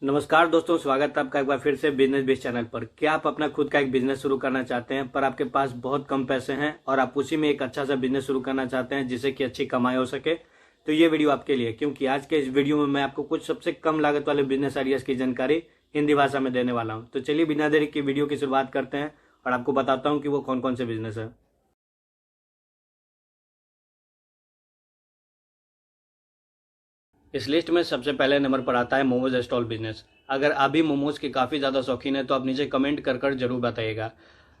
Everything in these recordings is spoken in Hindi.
नमस्कार दोस्तों, स्वागत है आपका एक बार फिर से बिजनेस बेस चैनल पर। क्या आप अपना खुद का एक बिजनेस शुरू करना चाहते हैं पर आपके पास बहुत कम पैसे हैं और आप उसी में एक अच्छा सा बिजनेस शुरू करना चाहते हैं जिससे कि अच्छी कमाई हो सके? तो ये वीडियो आपके लिए, क्योंकि आज के इस वीडियो में मैं आपको कुछ सबसे कम लागत वाले बिजनेस आइडियाज की जानकारी हिंदी भाषा में देने वाला हूँ। तो चलिए बिना देरी की वीडियो की शुरुआत करते हैं और आपको बताता हूँ कि वो कौन कौन से बिजनेस है। इस लिस्ट में सबसे पहले नंबर पर आता है मोमोज स्टॉल बिजनेस। अगर आप भी मोमोज के काफ़ी ज़्यादा शौकीन है तो आप नीचे कमेंट कर जरूर बताइएगा।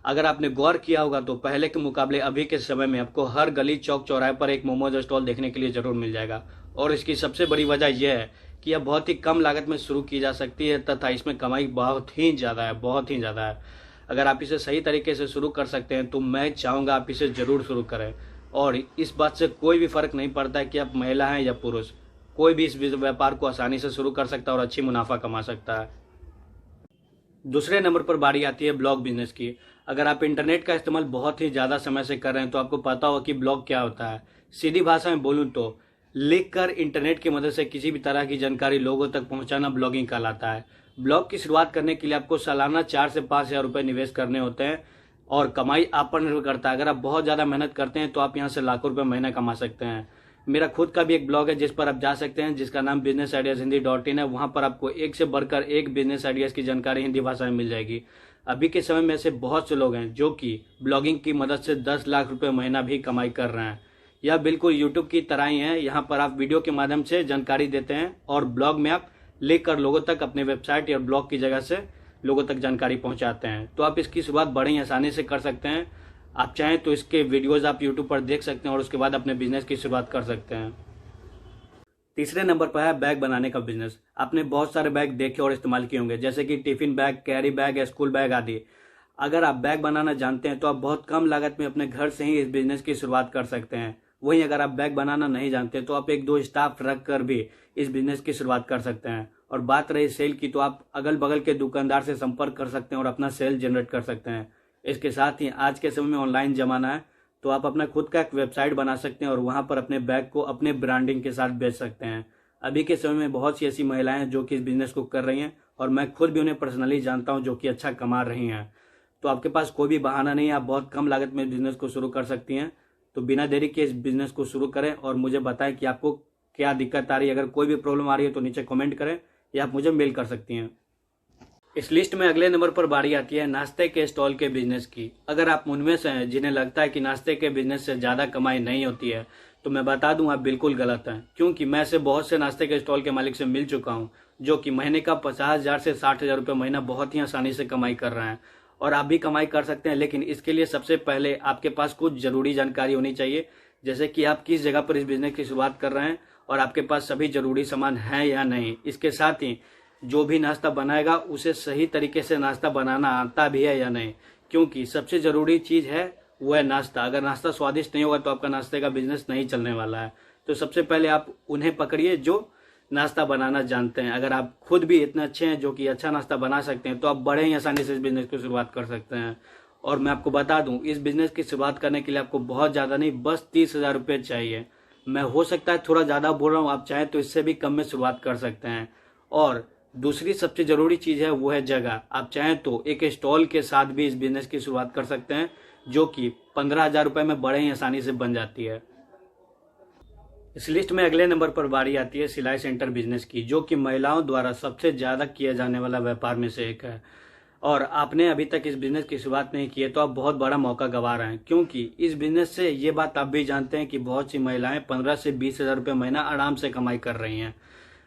अगर आपने गौर किया होगा तो पहले के मुकाबले अभी के समय में आपको हर गली चौक चौराहे पर एक मोमोज स्टॉल देखने के लिए ज़रूर मिल जाएगा। और इसकी सबसे बड़ी वजह यह है कि यह बहुत ही कम लागत में शुरू की जा सकती है तथा इसमें कमाई बहुत ही ज़्यादा है, बहुत ही ज़्यादा है। अगर आप इसे सही तरीके से शुरू कर सकते हैं तो मैं चाहूँगा आप इसे ज़रूर शुरू करें। और इस बात से कोई भी फ़र्क नहीं पड़ता है कि आप महिला हैं या पुरुष, कोई भी इस व्यापार को आसानी से शुरू कर सकता है और अच्छी मुनाफा कमा सकता है। दूसरे नंबर पर बारी आती है ब्लॉग बिजनेस की। अगर आप इंटरनेट का इस्तेमाल बहुत ही ज़्यादा समय से कर रहे हैं तो आपको पता होगा कि ब्लॉग क्या होता है। सीधी भाषा में बोलूँ तो लिखकर इंटरनेट की मदद से किसी भी तरह की जानकारी लोगों तक पहुंचाना ब्लॉगिंग कहलाता है। ब्लॉग की शुरुआत करने के लिए आपको सालाना 4 से 5 हज़ार रुपये निवेश करने होते हैं और कमाई आप पर निर्भर करता है। अगर आप बहुत ज़्यादा मेहनत करते हैं तो आप यहाँ से लाखों रुपये महीना कमा सकते हैं। मेरा खुद का भी एक ब्लॉग है जिस पर आप जा सकते हैं, जिसका नाम businessideashindy.in है। वहां पर आपको एक से बढ़कर एक बिजनेस आइडियाज की जानकारी हिंदी भाषा में मिल जाएगी। अभी के समय में ऐसे बहुत से लोग हैं जो कि ब्लॉगिंग की मदद से 10 लाख रुपए महीना भी कमाई कर रहे हैं। यह बिल्कुल यूट्यूब की तरह ही है। यहाँ पर आप वीडियो के माध्यम से जानकारी देते हैं और ब्लॉग में आप लिख कर लोगों तक अपने वेबसाइट या ब्लॉग की जगह से लोगों तक जानकारी पहुंचाते हैं। तो आप इसकी शुरुआत बड़ी ही आसानी से कर सकते हैं। आप चाहें तो इसके वीडियोस आप यूट्यूब पर देख सकते हैं और उसके बाद अपने बिजनेस की शुरुआत कर सकते हैं। तीसरे नंबर पर है बैग बनाने का बिजनेस। आपने बहुत सारे बैग देखे और इस्तेमाल किए होंगे, जैसे कि tiffin bag, carry bag, school bag आदि। अगर आप बैग बनाना जानते हैं तो आप बहुत कम लागत में अपने घर से ही इस बिजनेस की शुरुआत कर सकते हैं। वहीं अगर आप बैग बनाना नहीं जानते तो आप 1-2 स्टाफ रख कर भी इस बिजनेस की शुरुआत कर सकते हैं। और बात रही सेल की तो आप अगल बगल के दुकानदार से संपर्क कर सकते हैं और अपना सेल जनरेट कर सकते हैं। इसके साथ ही आज के समय में ऑनलाइन जमाना है तो आप अपना खुद का एक वेबसाइट बना सकते हैं और वहां पर अपने बैग को अपने ब्रांडिंग के साथ बेच सकते हैं। अभी के समय में बहुत सी ऐसी महिलाएं हैं जो कि इस बिजनेस को कर रही हैं और मैं खुद भी उन्हें पर्सनली जानता हूं जो कि अच्छा कमा रही हैं। तो आपके पास कोई भी बहाना नहीं है, आप बहुत कम लागत में बिजनेस को शुरू कर सकती हैं। तो बिना देरी के इस बिजनेस को शुरू करें और मुझे बताएं कि आपको क्या दिक्कत आ रही है। अगर कोई भी प्रॉब्लम आ रही है तो नीचे कमेंट करें या आप मुझे मेल कर सकती हैं। इस लिस्ट में अगले नंबर पर बारी आती है नाश्ते के स्टॉल के बिजनेस की। अगर आप उनमें से हैं जिन्हें लगता है कि नाश्ते के बिजनेस से ज़्यादा कमाई नहीं होती है तो मैं बता दूं आप बिल्कुल गलत हैं, क्योंकि मैं ऐसे बहुत से नाश्ते के स्टॉल के मालिक से मिल चुका हूं जो कि महीने का 50,000 से 60,000 रुपये महीना बहुत ही आसानी से कमाई कर रहे हैं। और आप भी कमाई कर सकते हैं, लेकिन इसके लिए सबसे पहले आपके पास कुछ जरूरी जानकारी होनी चाहिए, जैसे कि आप किस जगह पर इस बिजनेस की शुरुआत कर रहे हैं और आपके पास सभी जरूरी सामान है या नहीं। इसके साथ ही जो भी नाश्ता बनाएगा उसे सही तरीके से नाश्ता बनाना आता भी है या नहीं, क्योंकि सबसे जरूरी चीज है वो है नाश्ता। अगर नाश्ता स्वादिष्ट नहीं होगा तो आपका नाश्ते का बिजनेस नहीं चलने वाला है। तो सबसे पहले आप उन्हें पकड़िए जो नाश्ता बनाना जानते हैं। अगर आप खुद भी इतने अच्छे हैं जो कि अच्छा नाश्ता बना सकते हैं तो आप बड़े ही आसानी से इस बिजनेस की शुरुआत कर सकते हैं। और मैं आपको बता दूं, इस बिजनेस की शुरुआत करने के लिए आपको बहुत ज्यादा नहीं, बस 30,000 रुपये चाहिए। मैं हो सकता है थोड़ा ज्यादा बोल रहा हूँ, आप चाहें तो इससे भी कम में शुरुआत कर सकते हैं। और दूसरी सबसे जरूरी चीज है वो है जगह। आप चाहें तो एक स्टॉल के साथ भी इस बिजनेस की शुरुआत कर सकते हैं जो कि 15,000 रुपये में बड़े ही आसानी से बन जाती है। इस लिस्ट में अगले नंबर पर बारी आती है सिलाई सेंटर बिजनेस की, जो कि महिलाओं द्वारा सबसे ज्यादा किया जाने वाला व्यापार में से एक है। और आपने अभी तक इस बिजनेस की शुरुआत नहीं की है तो आप बहुत बड़ा मौका गंवा रहे हैं, क्योंकि इस बिजनेस से ये बात आप भी जानते हैं कि बहुत सी महिलाएं 15 से 20,000 रुपये महीना आराम से कमाई कर रही हैं।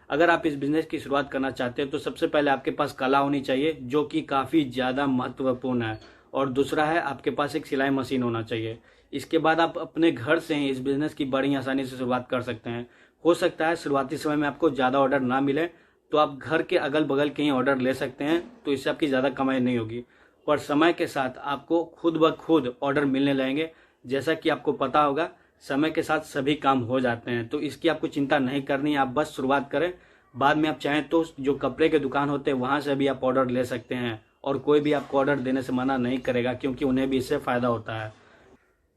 अगर आप इस बिजनेस की शुरुआत करना चाहते हैं तो सबसे पहले आपके पास कला होनी चाहिए जो कि काफ़ी ज़्यादा महत्वपूर्ण है। और दूसरा है आपके पास एक सिलाई मशीन होना चाहिए। इसके बाद आप अपने घर से ही इस बिजनेस की बड़ी आसानी से शुरुआत कर सकते हैं। हो सकता है शुरुआती समय में आपको ज़्यादा ऑर्डर ना मिले तो आप घर के अगल बगल के ही ऑर्डर ले सकते हैं, तो इससे आपकी ज़्यादा कमाई नहीं होगी। पर समय के साथ आपको खुद ब खुद ऑर्डर मिलने लगेंगे। जैसा कि आपको पता होगा, समय के साथ सभी काम हो जाते हैं, तो इसकी आपको चिंता नहीं करनी है। आप बस शुरुआत करें, बाद में आप चाहें तो जो कपड़े के दुकान होते हैं वहां से भी आप ऑर्डर ले सकते हैं और कोई भी आपको ऑर्डर देने से मना नहीं करेगा, क्योंकि उन्हें भी इससे फायदा होता है।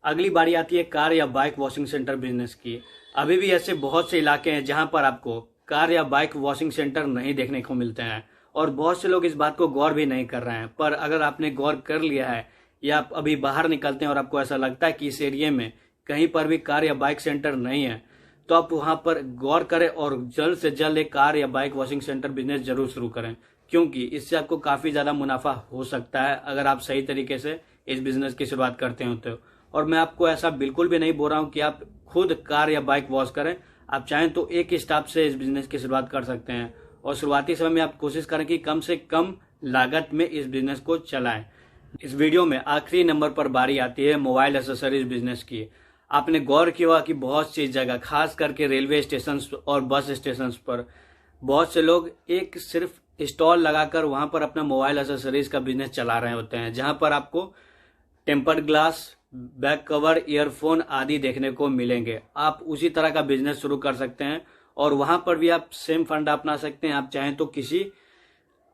अगली बारी आती है कार या बाइक वॉशिंग सेंटर बिजनेस की। अभी भी ऐसे बहुत से इलाके हैं जहां पर आपको कार या बाइक वॉशिंग सेंटर नहीं देखने को मिलते हैं, और बहुत से लोग इस बात को गौर भी नहीं कर रहे हैं। पर अगर आपने गौर कर लिया है या आप अभी बाहर निकलते हैं और आपको ऐसा लगता है कि इस एरिया में कहीं पर भी कार या बाइक सेंटर नहीं है, तो आप वहां पर गौर करें और जल्द से जल्द एक कार या बाइक वॉशिंग सेंटर बिजनेस जरूर शुरू करें, क्योंकि इससे आपको काफी ज्यादा मुनाफा हो सकता है अगर आप सही तरीके से इस बिजनेस की शुरुआत करते हो तो। और मैं आपको ऐसा बिल्कुल भी नहीं बोल रहा हूं कि आप खुद कार या बाइक वॉश करें। आप चाहें तो एक स्टाफ से इस बिजनेस की शुरुआत कर सकते हैं, और शुरुआती समय में आप कोशिश करें कि कम से कम लागत में इस बिजनेस को चलाएं। इस वीडियो में आखिरी नंबर पर बारी आती है मोबाइल एसेसरीज बिजनेस की। आपने गौर किया होगा कि बहुत सी जगह, खास करके रेलवे स्टेशन और बस स्टेशन पर, बहुत से लोग एक सिर्फ स्टॉल लगाकर वहां पर अपना मोबाइल एसेसरीज का बिजनेस चला रहे होते हैं, जहां पर आपको tempered glass, back cover, earphone आदि देखने को मिलेंगे। आप उसी तरह का बिजनेस शुरू कर सकते हैं और वहां पर भी आप सेम फंड अपना सकते हैं। आप चाहें तो किसी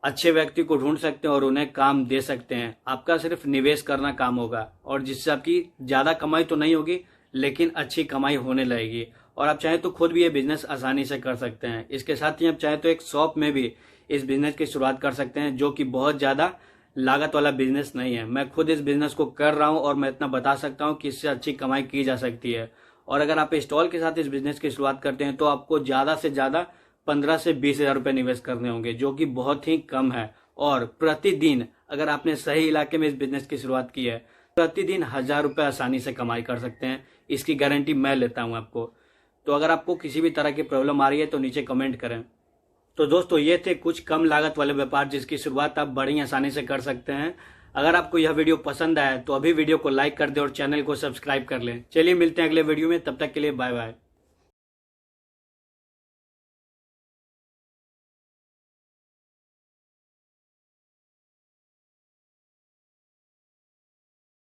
अच्छे व्यक्ति को ढूंढ सकते हैं और उन्हें काम दे सकते हैं। आपका सिर्फ निवेश करना काम होगा, और जिससे आपकी ज्यादा कमाई तो नहीं होगी लेकिन अच्छी कमाई होने लगेगी। और आप चाहें तो खुद भी ये बिजनेस आसानी से कर सकते हैं। इसके साथ ही आप चाहें तो एक शॉप में भी इस बिजनेस की शुरुआत कर सकते हैं, जो कि बहुत ज्यादा लागत वाला बिजनेस नहीं है। मैं खुद इस बिजनेस को कर रहा हूं और मैं इतना बता सकता हूं कि इससे अच्छी कमाई की जा सकती है। और अगर आप स्टॉल के साथ इस बिजनेस की शुरुआत करते हैं तो आपको ज्यादा से ज्यादा 15 से 20 हजार रुपए निवेश करने होंगे, जो कि बहुत ही कम है। और प्रतिदिन अगर आपने सही इलाके में इस बिजनेस की शुरुआत की है, प्रतिदिन 1000 रुपए आसानी से कमाई कर सकते हैं। इसकी गारंटी मैं लेता हूं आपको। तो अगर आपको किसी भी तरह की प्रॉब्लम आ रही है तो नीचे कमेंट करें। तो दोस्तों, ये थे कुछ कम लागत वाले व्यापार जिसकी शुरुआत आप बड़ी आसानी से कर सकते हैं। अगर आपको यह वीडियो पसंद आया तो अभी वीडियो को लाइक कर दें और चैनल को सब्सक्राइब कर लें। चलिए मिलते हैं अगले वीडियो में, तब तक के लिए बाय बाय।